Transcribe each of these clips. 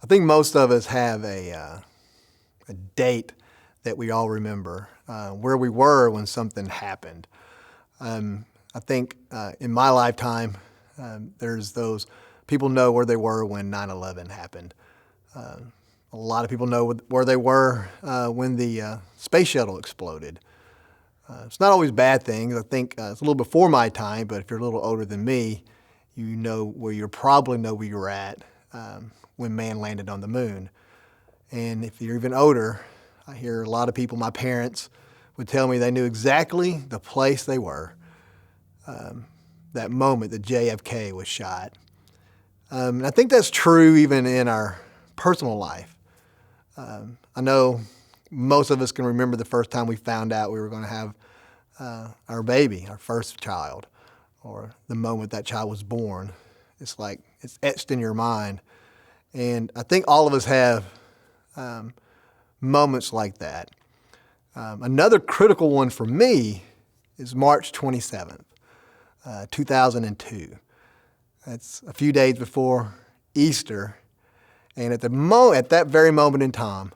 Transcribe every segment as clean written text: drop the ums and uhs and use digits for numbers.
I think most of us have a date that we all remember, where we were when something happened. I think in my lifetime, there's those people know where they were when 9/11 happened. A lot of people know where they were when the space shuttle exploded. It's not always bad things. I think it's a little before my time, but if you're a little older than me, you probably know where you were at when man landed on the moon. And if you're even older, I hear a lot of people, my parents, would tell me they knew exactly the place they were that moment that JFK was shot. And I think that's true even in our personal life. I know most of us can remember the first time we found out we were going to have our baby, our first child, or the moment that child was born. It's like it's etched in your mind. And I think all of us have moments like that. Another critical one for me is March 27th, 2002. That's a few days before Easter. And at that very moment in time,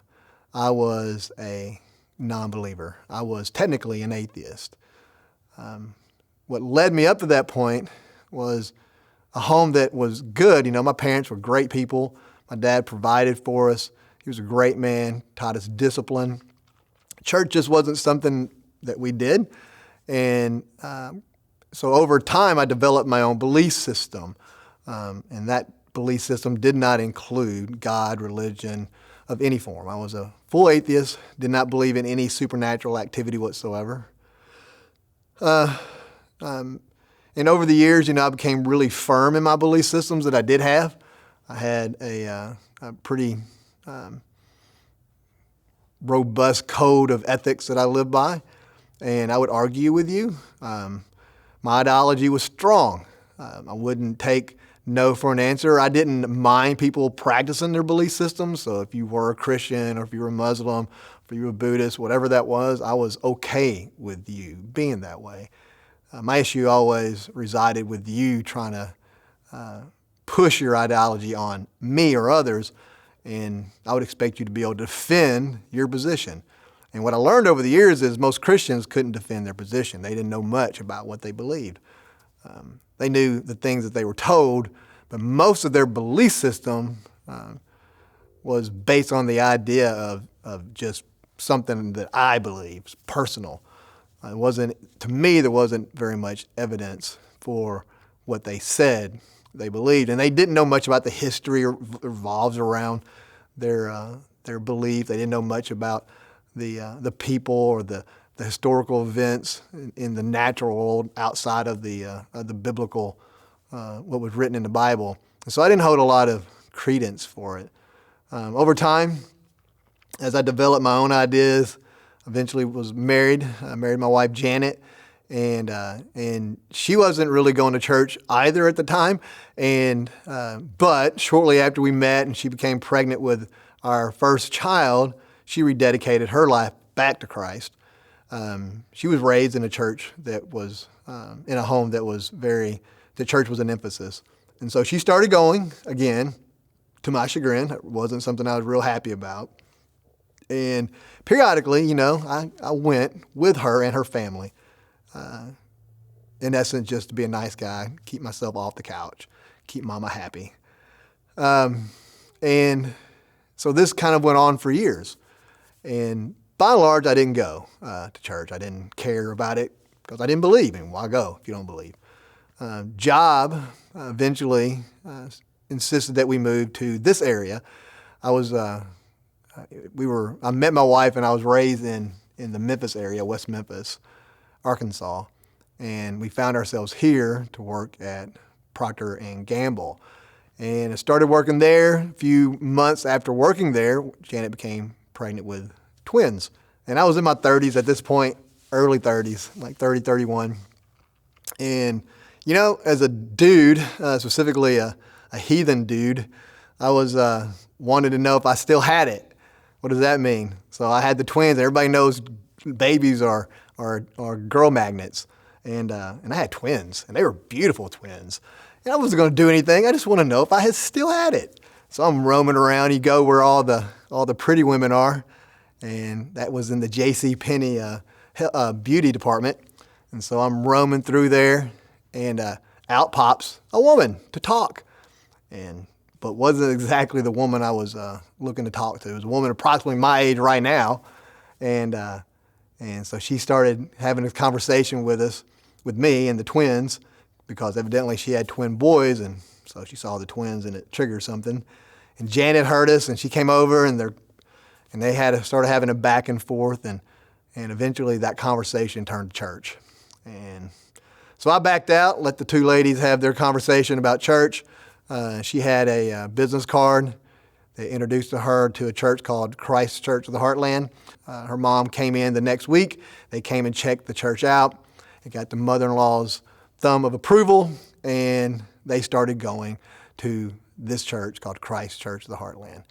I was a non-believer. I was technically an atheist. What led me up to that point was a home that was good. My parents were great people. My dad provided for us. He was a great man, taught us discipline. Church just wasn't something that we did. And so over time, I developed my own belief system. And that belief system did not include God, religion of any form. I was a full atheist, did not believe in any supernatural activity whatsoever. And over the years, I became really firm in my belief systems that I did have. I had a pretty robust code of ethics that I lived by, and I would argue with you. My ideology was strong. I wouldn't take no for an answer. I didn't mind people practicing their belief systems. So if you were a Christian or if you were a Muslim, if you were a Buddhist, whatever that was, I was okay with you being that way. My issue always resided with you trying to push your ideology on me or others, and I would expect you to be able to defend your position. And what I learned over the years is most Christians couldn't defend their position. They didn't know much about what they believed. They knew the things that they were told, but most of their belief system was based on the idea of just something that I believe, personal. To me, there wasn't very much evidence for what they said they believed, and they didn't know much about the history revolves around their belief. They didn't know much about the people or the historical events in the natural world outside of the biblical, what was written in the Bible. And so I didn't hold a lot of credence for it. Over time, as I developed my own ideas, eventually was married. I married my wife, Janet, and she wasn't really going to church either at the time. But shortly after we met and she became pregnant with our first child, she rededicated her life back to Christ. She was raised in a church that was in a home that was the church was an emphasis. And so she started going again, to my chagrin. It wasn't something I was real happy about. And periodically, I went with her and her family, in essence, just to be a nice guy, keep myself off the couch, keep mama happy. And so this kind of went on for years. And by and large, I didn't go to church. I didn't care about it because I didn't believe. And why go if you don't believe? Job eventually insisted that we move to this area. I met my wife and I was raised in the Memphis area, West Memphis, Arkansas. And we found ourselves here to work at Procter & Gamble. And I started working there. A few months after working there, Janet became pregnant with twins. And I was in my 30s at this point, early 30s, like 30, 31. And, as a dude, specifically a heathen dude, I was wanted to know if I still had it. What does that mean? So I had the twins. Everybody knows babies are girl magnets. And I had twins, and they were beautiful twins. And I wasn't going to do anything. I just want to know if I still had it. So I'm roaming around. You go where all the pretty women are, and that was in the JCPenney beauty department. And so I'm roaming through there, and out pops a woman to talk, but wasn't exactly the woman I was looking to talk to. It was a woman approximately my age right now, and so she started having a conversation with me and the twins, because evidently she had twin boys, and so she saw the twins and it triggered something. And Janet heard us, and she came over, and they started having a back and forth, and eventually that conversation turned to church. And so I backed out, let the two ladies have their conversation about church. She had a business card. They introduced her to a church called Christ Church of the Heartland. Her mom came in the next week. They came and checked the church out. They got the mother-in-law's thumb of approval, and they started going to this church called Christ Church of the Heartland.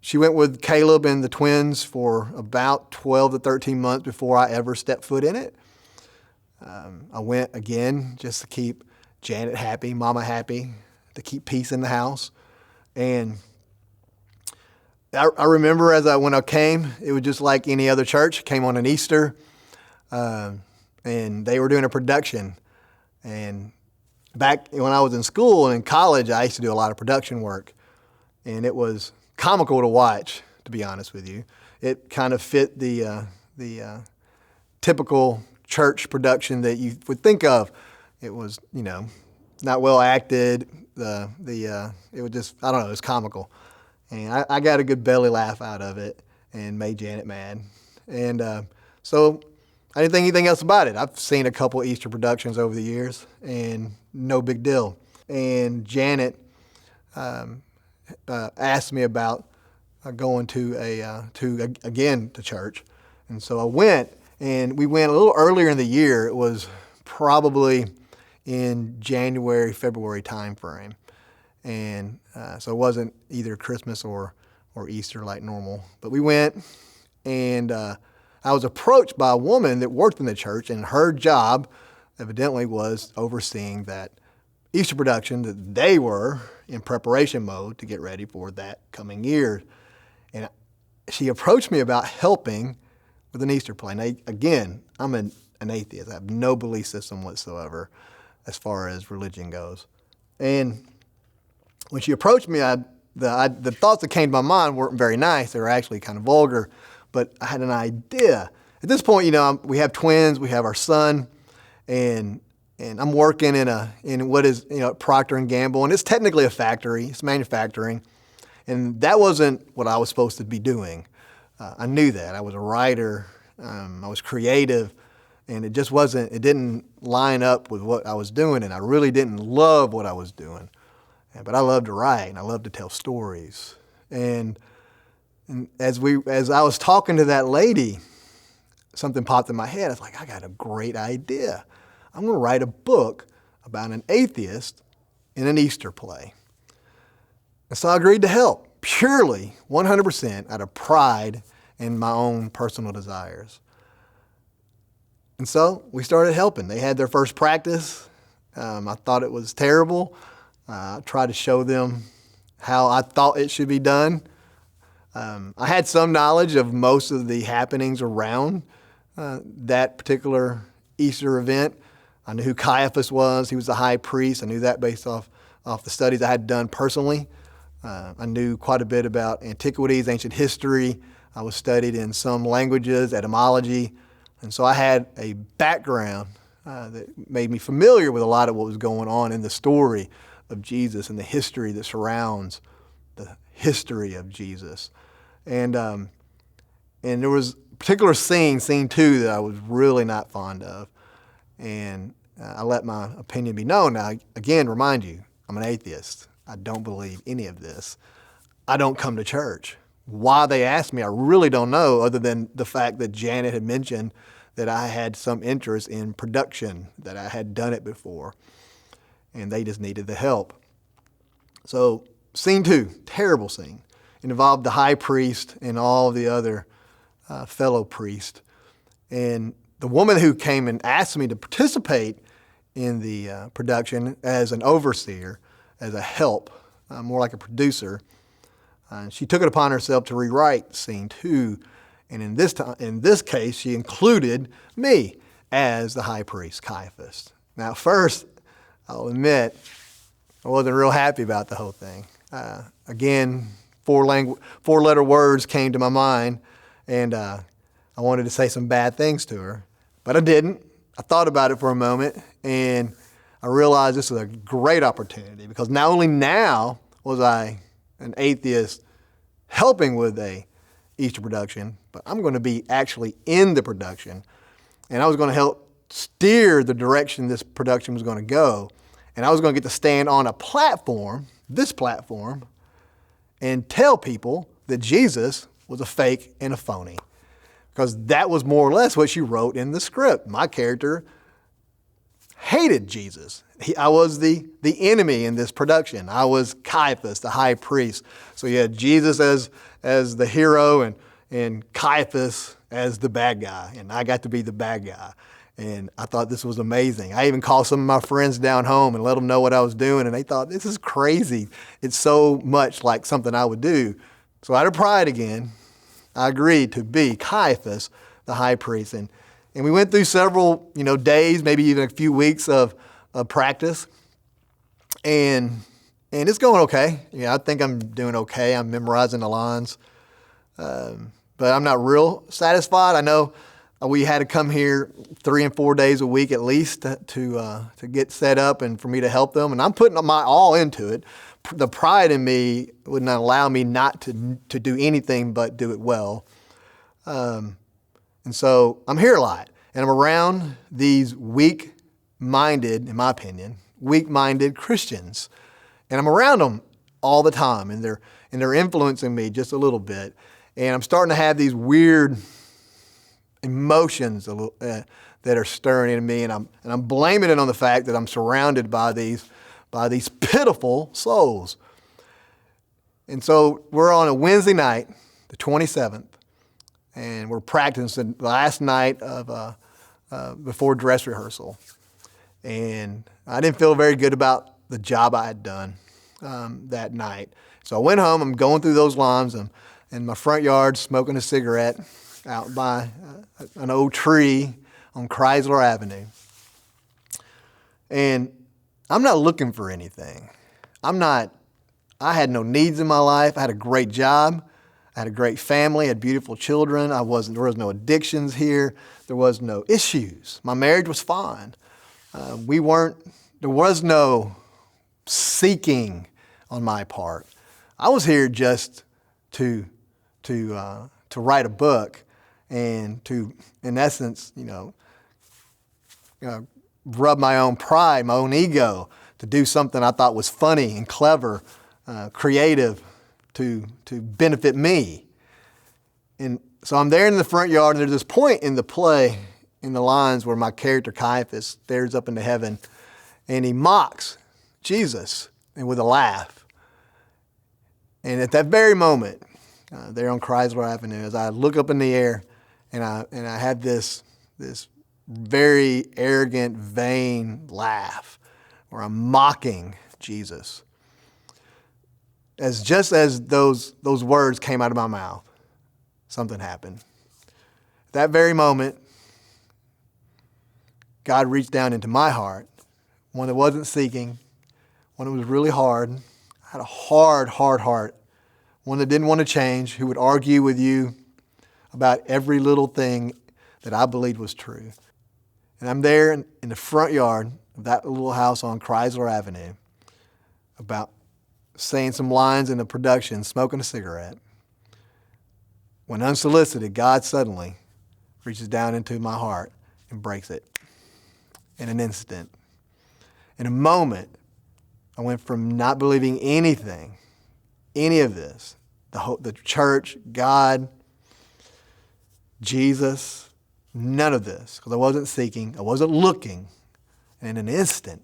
She went with Caleb and the twins for about 12 to 13 months before I ever stepped foot in it. I went again just to keep Janet happy, Mama happy, to keep peace in the house. And I remember when I came, it was just like any other church. Came on an Easter, and they were doing a production. And back when I was in school and in college, I used to do a lot of production work. And it was comical to watch, to be honest with you. It kind of fit the typical church production that you would think of. It was, not well acted. It was just, I don't know, it was comical. And I got a good belly laugh out of it and made Janet mad. And so I didn't think anything else about it. I've seen a couple Easter productions over the years, and no big deal. And Janet asked me about going to church. And so I went, and we went a little earlier in the year. It was probably in January, February time frame. And so it wasn't either Christmas or Easter like normal. But we went, and I was approached by a woman that worked in the church, and her job evidently was overseeing that Easter production that they were in preparation mode to get ready for that coming year. And she approached me about helping with an Easter play. Now, again, I'm an atheist. I have no belief system whatsoever as far as religion goes. And when she approached me, the thoughts that came to my mind weren't very nice. They were actually kind of vulgar, but I had an idea. At this point, we have twins, we have our son, and I'm working in what is, Procter & Gamble, and it's technically a factory, it's manufacturing, and that wasn't what I was supposed to be doing. I knew that. I was a writer, I was creative, and it didn't line up with what I was doing, and I really didn't love what I was doing. But I love to write, and I love to tell stories. And as I was talking to that lady, something popped in my head. I was like, I got a great idea. I'm going to write a book about an atheist in an Easter play. And so I agreed to help, purely 100% out of pride and my own personal desires. And so we started helping. They had their first practice. I thought it was terrible. I tried to show them how I thought it should be done. I had some knowledge of most of the happenings around that particular Easter event. I knew who Caiaphas was. He was the high priest. I knew that based off the studies I had done personally. I knew quite a bit about antiquities, ancient history. I was studied in some languages, etymology. And so I had a background that made me familiar with a lot of what was going on in the story of Jesus and the history that surrounds the history of Jesus. And there was a particular scene 2, that I was really not fond of. And I let my opinion be known. Now, again, remind you, I'm an atheist. I don't believe any of this. I don't come to church. Why they asked me, I really don't know, other than the fact that Janet had mentioned that I had some interest in production, that I had done it before, and they just needed the help. So scene 2, terrible scene. It involved the high priest and all the other fellow priests. And the woman who came and asked me to participate in the production as an overseer, as a help, more like a producer. She took it upon herself to rewrite scene 2, and in this case, she included me as the high priest, Caiaphas. Now, at first, I'll admit, I wasn't real happy about the whole thing. Again, four-letter words came to my mind, and I wanted to say some bad things to her, but I didn't. I thought about it for a moment, and I realized this was a great opportunity, because not only now was I an atheist helping with a Easter production, but I'm going to be actually in the production, and I was going to help steer the direction this production was going to go, and I was going to get to stand on a platform, this platform, and tell people that Jesus was a fake and a phony, because that was more or less what she wrote in the script. My character hated Jesus. I was the enemy in this production. I was Caiaphas, the high priest. So you had Jesus as the hero and Caiaphas as the bad guy, and I got to be the bad guy. And I thought this was amazing. I even called some of my friends down home and let them know what I was doing, and they thought, this is crazy. It's so much like something I would do. So out of pride again, I agreed to be Caiaphas, the high priest. And we went through several, days, maybe even a few weeks of practice. And it's going okay. I think I'm doing okay. I'm memorizing the lines. But I'm not real satisfied. I know we had to come here 3 and 4 days a week at least to get set up and for me to help them. And I'm putting my all into it. The pride in me would not allow me not to do anything but do it well. And so I'm here a lot, and I'm around these weak-minded, in my opinion, weak-minded Christians. And I'm around them all the time, and they're influencing me just a little bit. And I'm starting to have these weird emotions that are stirring in me, and I'm blaming it on the fact that I'm surrounded by these pitiful souls. And so we're on a Wednesday night, the 27th, and we're practicing the last night of before dress rehearsal. And I didn't feel very good about the job I had done that night. So I went home. I'm going through those lines. I'm in my front yard smoking a cigarette out by an old tree on Chrysler Avenue. And I'm not looking for anything. I had no needs in my life. I had a great job. I had a great family, had beautiful children. There was no addictions here. There was no issues. My marriage was fine. There was no seeking on my part. I was here just to write a book and to, in essence, rub my own pride, my own ego, to do something I thought was funny and clever, creative, to benefit me. And so I'm there in the front yard, and there's this point in the play, in the lines, where my character Caiaphas stares up into heaven, and he mocks Jesus, and with a laugh. And at that very moment, there on Chrysler Avenue, as I look up in the air, and I had this very arrogant, vain laugh, where I'm mocking Jesus. Just as those words came out of my mouth, something happened. At that very moment, God reached down into my heart, one that wasn't seeking, one that was really hard. I had a hard heart, one that didn't want to change, who would argue with you about every little thing that I believed was true. And I'm there in the front yard of that little house on Chrysler Avenue, about saying some lines in the production, smoking a cigarette, when unsolicited, God suddenly reaches down into my heart and breaks it in an instant. In a moment, I went from not believing anything, any of this, the church, God, Jesus, none of this, because I wasn't seeking, I wasn't looking. And in an instant,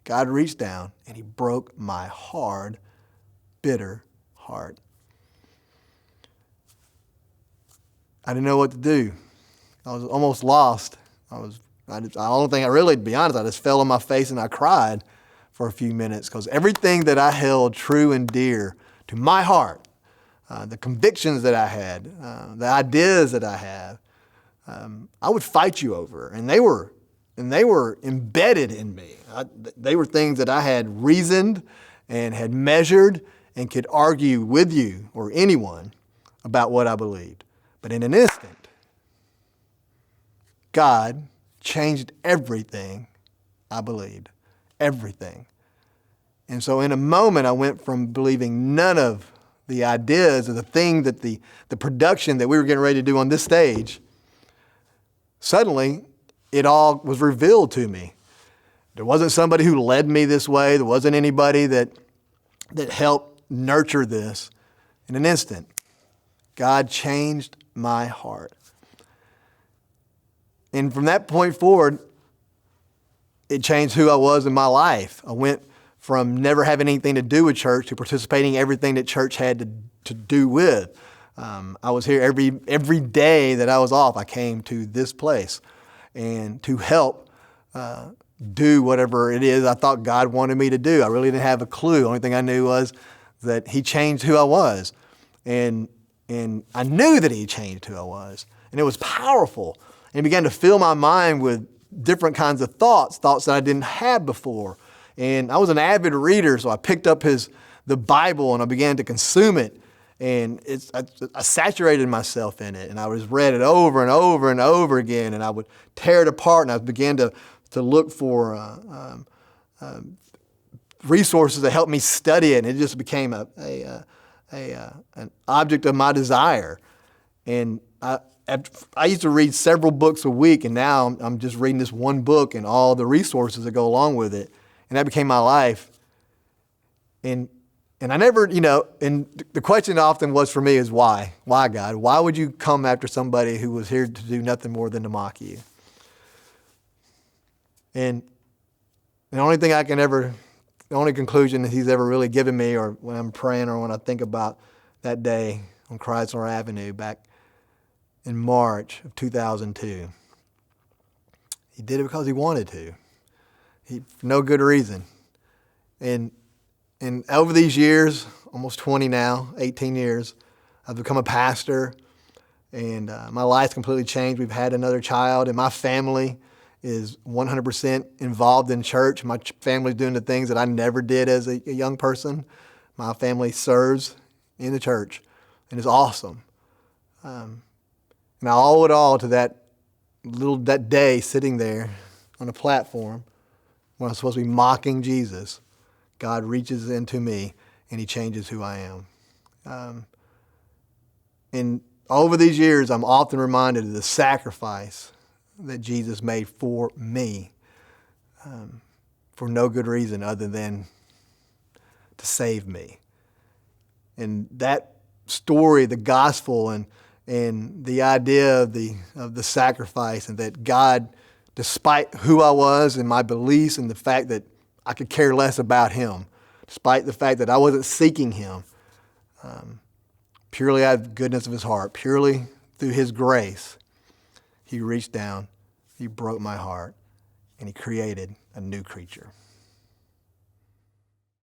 God reached down and he broke my hard, bitter heart. I didn't know what to do. I was almost lost. The only thing to be honest, I just fell on my face and I cried for a few minutes, because everything that I held true and dear to my heart, the convictions that I had, the ideas that I have, I would fight you over, and they were embedded in me. They were things that I had reasoned and had measured and could argue with you or anyone about what I believed. But in an instant, God changed everything I believed, everything. And so in a moment, I went from believing none of the ideas or the thing that the production that we were getting ready to do on this stage, suddenly it all was revealed to me. There wasn't somebody who led me this way. There wasn't anybody that helped nurture this. In an instant, God changed my heart. And from that point forward, it changed who I was in my life. I went from never having anything to do with church to participating in everything that church had to do with. I was here every day that I was off. I came to this place and to help do whatever it is I thought God wanted me to do. I really didn't have a clue. The only thing I knew was that He changed who I was. And I knew that He changed who I was. And it was powerful. And it began to fill my mind with different kinds of thoughts that I didn't have before. And I was an avid reader, so I picked up the Bible and I began to consume it. And I saturated myself in it, and I was read it over and over and over again, and I would tear it apart, and I began to look for resources that helped me study it, and it just became an object of my desire. And I used to read several books a week, and now I'm just reading this one book and all the resources that go along with it, and that became my life. And I never, and the question often was for me is why? Why, God? Why would you come after somebody who was here to do nothing more than to mock you? And the only conclusion that He's ever really given me, or when I'm praying or when I think about that day on Chrysler Avenue back in March of 2002, He did it because He wanted to. For no good reason. And over these years, almost 20 now, 18 years, I've become a pastor, and my life's completely changed. We've had another child, and my family is 100% involved in church. My family's doing the things that I never did as a young person. My family serves in the church, and it's awesome. And I owe it all to that day sitting there on a platform when I'm supposed to be mocking Jesus. God reaches into me and He changes who I am. And over these years, I'm often reminded of the sacrifice that Jesus made for me, for no good reason other than to save me. And that story, the gospel, and the idea of the sacrifice, and that God, despite who I was and my beliefs and the fact that I could care less about Him, despite the fact that I wasn't seeking Him, purely out of the goodness of His heart, purely through His grace, He reached down, He broke my heart, and He created a new creature.